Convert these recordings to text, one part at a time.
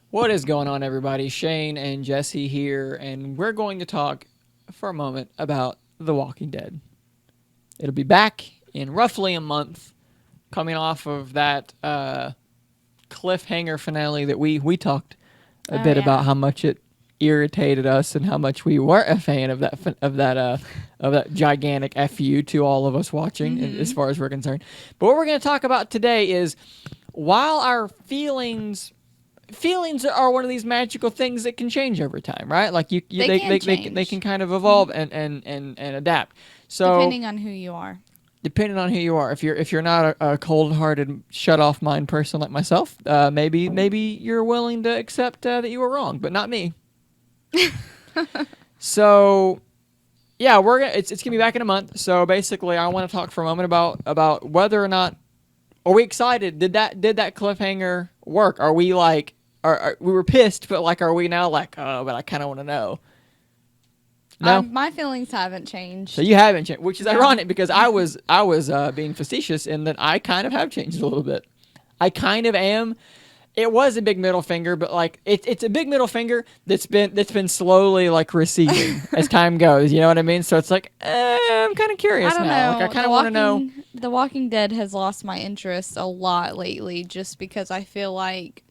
What is going on, everybody? Shane and Jesse here, and we're going to talk for a moment about The Walking Dead. It'll be back in roughly a month, coming off of that cliffhanger finale that we talked a bit about how much it irritated us and how much we weren't a fan of that gigantic FU to all of us watching, as far as we're concerned. But what we're going to talk about today is, while our feelings are one of these magical things that can change over time, right? Like they can kind of evolve and adapt. So depending on who you are. If you're not a cold-hearted, shut-off mind person like myself, maybe you're willing to accept that you were wrong, but not me. So yeah, it's gonna be back in a month. So basically, I want to talk for a moment about whether or not, are we excited? Did that cliffhanger work? Are we like, we were pissed, but like, are we now like, oh, but I kind of want to know? No, my feelings haven't changed. So you haven't changed, which is ironic because I was being facetious in that I kind of have changed a little bit. I kind of am. It was a big middle finger, but like it's a big middle finger that's been slowly like receding as time goes. You know what I mean? So it's like I'm kind of curious I don't now. know. Like I kind of want to know. The Walking Dead has lost my interest a lot lately, just because I feel like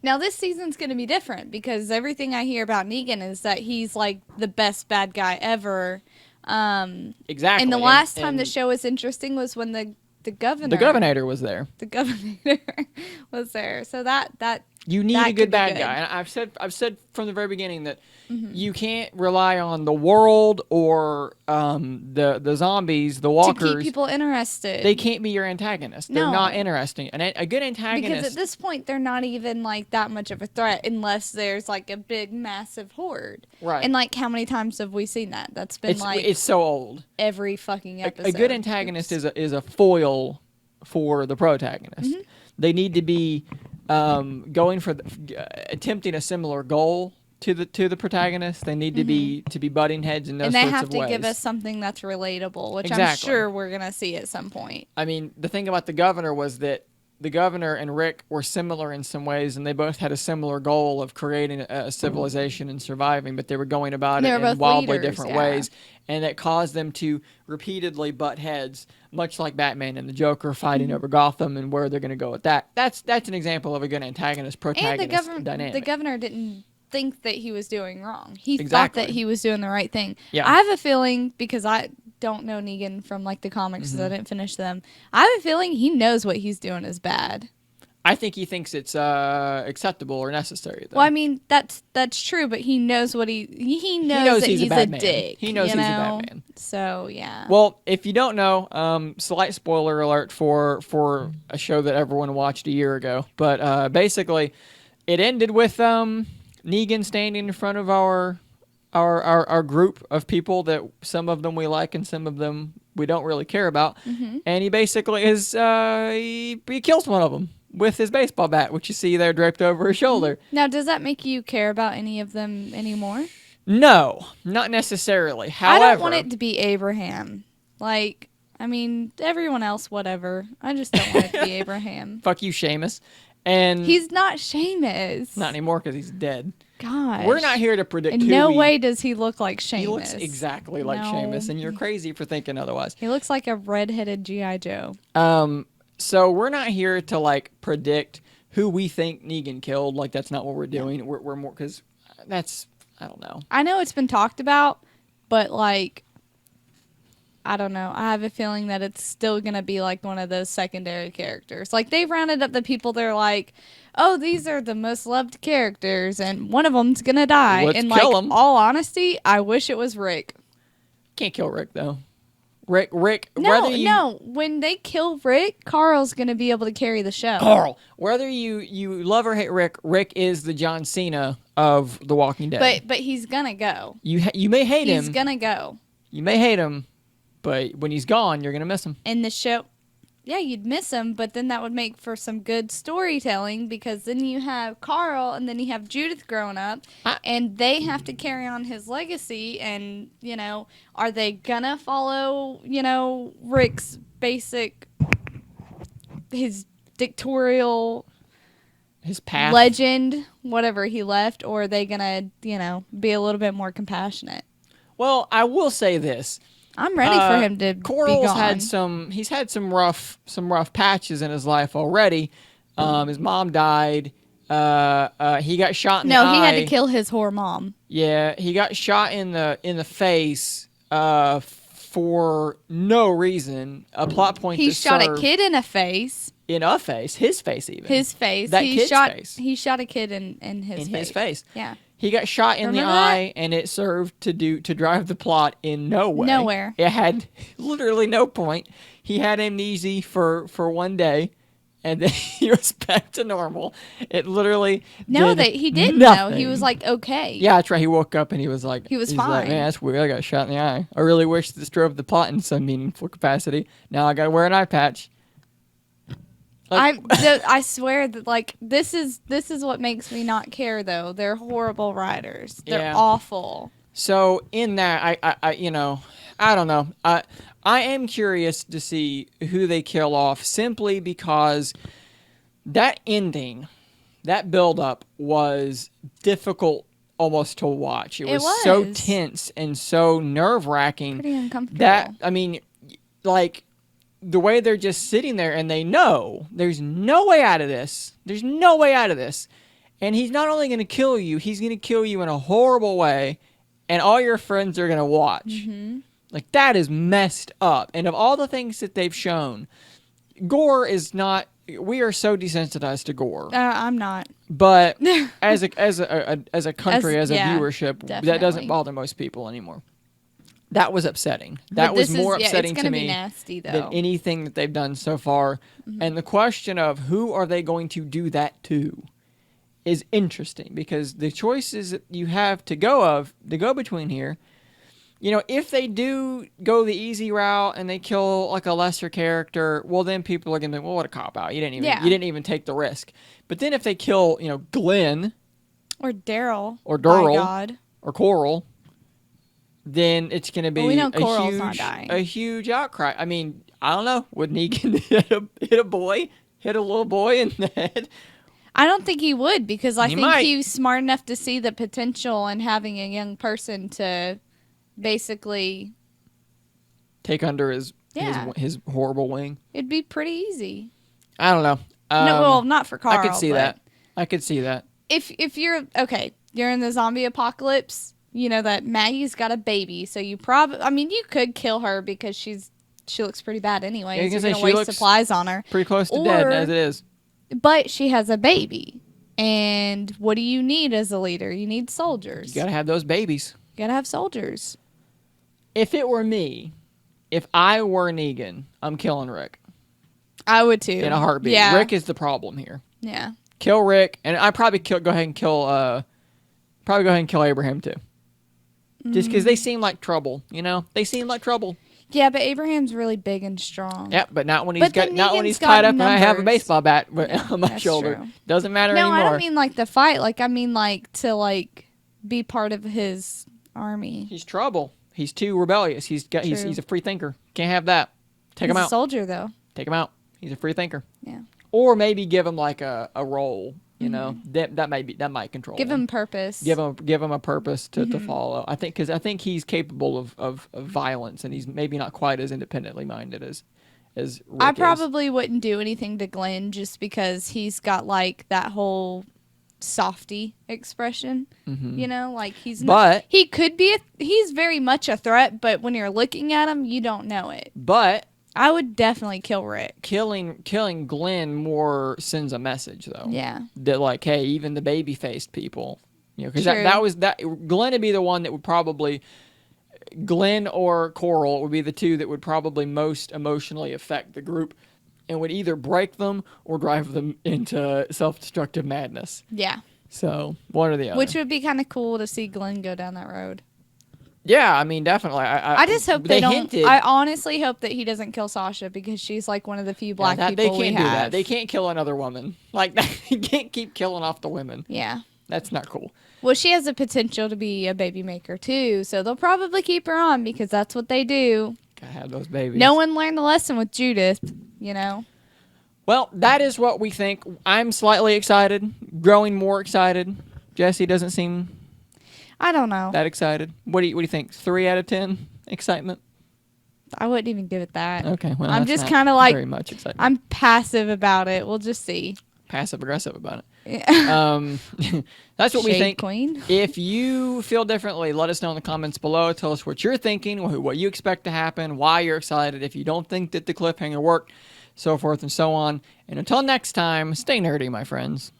now this season's going to be different because everything I hear about Negan is that he's like the best bad guy ever. Exactly. And the last time the show was interesting was when the governor was there. The governor was there. So that you need a good bad guy. And I've said from the very beginning that you can't rely on the world or the zombies, the walkers, to keep people interested. They can't be your antagonist. They're not interesting. And a good antagonist, because at this point they're not even like that much of a threat unless there's like a big massive horde. Right. And like how many times have we seen that? That's been it's so old. Every fucking episode. A good antagonist is a foil for the protagonist. They need to be going for attempting a similar goal to the protagonist. They need to be butting heads in those sorts of ways. And they have to give us something that's relatable, which I'm sure we're gonna see at some point. I mean, the thing about the governor was that the governor and Rick were similar in some ways, and they both had a similar goal of creating a civilization and surviving, but they were going about it in wildly different ways, and it caused them to repeatedly butt heads, much like Batman and the Joker fighting over Gotham and where they're going to go with that. That's an example of a good antagonist-protagonist dynamic. The governor didn't think that he was doing wrong. He thought that he was doing the right thing. Yeah. I have a feeling, because I don't know Negan from like the comics because I didn't finish them, I have a feeling he knows what he's doing is bad. I think he thinks it's acceptable or necessary, though. Well, I mean, that's true, but he knows what he knows that he's a dick. He knows he's a bad man. So, yeah. Well, if you don't know, slight spoiler alert for a show that everyone watched a year ago, but basically it ended with Negan standing in front of our group of people that some of them we like and some of them we don't really care about, and he basically he kills one of them with his baseball bat, which you see there draped over his shoulder. Now, does that make you care about any of them anymore? No, not necessarily. However, I don't want it to be Abraham. Like, I mean, everyone else, whatever. I just don't want it to be Abraham. Fuck you, Seamus. And he's not Seamus. Not anymore because he's dead. Gosh. We're not here to predict In no way does he look like Seamus. He looks exactly like Seamus, and you're crazy for thinking otherwise. He looks like a redheaded G.I. Joe. So we're not here to like predict who we think Negan killed. Like, that's not what we're doing. Yeah. We're more, because that's, I don't know. I know it's been talked about, but like, I don't know. I have a feeling that it's still going to be like one of those secondary characters. Like, they've rounded up the people that are like, oh, these are the most loved characters, and one of them's going to die. Let's and kill like, him. All honesty, I wish it was Rick. Can't kill Rick, though. Rick. No. When they kill Rick, Carl's going to be able to carry the show. Carl. Whether you love or hate Rick, Rick is the John Cena of The Walking Dead. But he's going to go. You may hate him. He's going to go. You may hate him, but when he's gone, you're going to miss him. In the show, yeah, you'd miss him, but then that would make for some good storytelling, because then you have Carl and then you have Judith growing up, and they have to carry on his legacy, and, you know, are they gonna follow, you know, Rick's basic his dictatorial his path. legend, whatever he left, or are they gonna, be a little bit more compassionate? Well, I will say this. I'm ready for him to Coral's be gone. he's had some rough patches in his life already. His mom died. He got shot in the eye. No, he had to kill his whore mom. Yeah, he got shot in the face for no reason. A plot point. He to shot serve a kid in a face. In a face, his face even. His face. That kid's face. He shot a kid in his face. His face. Yeah. He got shot in the eye, and it served to drive the plot in no way. Nowhere. It had literally no point. He had amnesia for one day, and then he was back to normal. It literally he didn't nothing. know. He was like okay. Yeah, that's right. He woke up and he was like, he's like, fine. man, that's weird. I got shot in the eye. I really wish this drove the plot in some meaningful capacity. Now I got to wear an eye patch. I swear that this is what makes me not care though. They're horrible writers. They're awful. So in that, I I don't know. I am curious to see who they kill off simply because that ending, that build up was difficult almost to watch. It was so tense and so nerve wracking. Pretty uncomfortable. That the way they're just sitting there and they know there's no way out of this. There's no way out of this. And he's not only going to kill you, he's going to kill you in a horrible way. And all your friends are going to watch. Mm-hmm. That is messed up. And of all the things that they've shown, gore is not... We are so desensitized to gore. I'm not. But as a country, as a viewership, definitely. That doesn't bother most people anymore. That was upsetting. That was more upsetting to me nasty, than anything that they've done so far. Mm-hmm. And the question of who are they going to do that to is interesting because the choices that you have to go between here, if they do go the easy route and they kill a lesser character, well then people are gonna be, well, what a cop out. You didn't even take the risk. But then if they kill, Glenn or Daryl or Coral, then it's going to be a huge outcry. I mean, I don't know. Would Negan hit a little boy in the head? I don't think he would because I think he's smart enough to see the potential in having a young person to basically take under his horrible wing. It'd be pretty easy. I don't know. Not for Carl. I could see that. If you're you're in the zombie apocalypse. That Maggie's got a baby, so you you could kill her because she looks pretty bad anyway. Yeah, you're going to waste supplies on her. Pretty close to dead as it is. But she has a baby. And what do you need as a leader? You need soldiers. You got to have those babies. You got to have soldiers. If it were me, if I were Negan, I'm killing Rick. I would too. In a heartbeat. Yeah. Rick is the problem here. Yeah. Kill Rick, and I'd probably go ahead and kill Abraham too. Just because they seem like trouble, They seem like trouble. Yeah, but Abraham's really big and strong. Yeah, but not when he's tied up and I have a baseball bat on my shoulder. True. Doesn't matter anymore. No, I don't mean the fight. I mean to be part of his army. He's trouble. He's too rebellious. He's a free thinker. Can't have that. Take him out. He's a soldier though. Take him out. He's a free thinker. Yeah. Or maybe give him a role. That might control. Give him purpose. Give him a purpose to follow. I think he's capable of violence, and he's maybe not quite as independently minded as Rick I probably wouldn't do anything to Glenn just because he's got that whole softy expression. Mm-hmm. He could be he's very much a threat, but when you're looking at him, you don't know it. But I would definitely kill Rick. Killing Glenn more sends a message, though. Yeah. That hey, even the baby-faced people, because that Glenn would be the one that would probably, Glenn or Coral would be the two that would probably most emotionally affect the group, and would either break them or drive them into self-destructive madness. Yeah. So one or the other. Which would be kind of cool to see Glenn go down that road. Yeah, I mean, definitely. I just hope they don't. Hinted, I honestly hope that he doesn't kill Sasha because she's one of the few black people they can't we do have. that. They can't kill another woman. They can't keep killing off the women. Yeah. That's not cool. Well, she has the potential to be a baby maker too, so they'll probably keep her on because that's what they do. Gotta have those babies. No one learned the lesson with Judith, Well, that is what we think. I'm slightly excited, growing more excited. Jesse doesn't seem I don't know. that excited. What do you think? 3 out of 10 excitement? I wouldn't even give it that. Okay, well, I'm that's just not kind of like, very much excitement. I'm passive about it. We'll just see. Passive aggressive about it. Yeah. That's what we Shade think. Queen. If you feel differently, let us know in the comments below. Tell us what you're thinking, what you expect to happen, why you're excited. If you don't think that the cliffhanger worked, so forth and so on. And until next time, stay nerdy, my friends.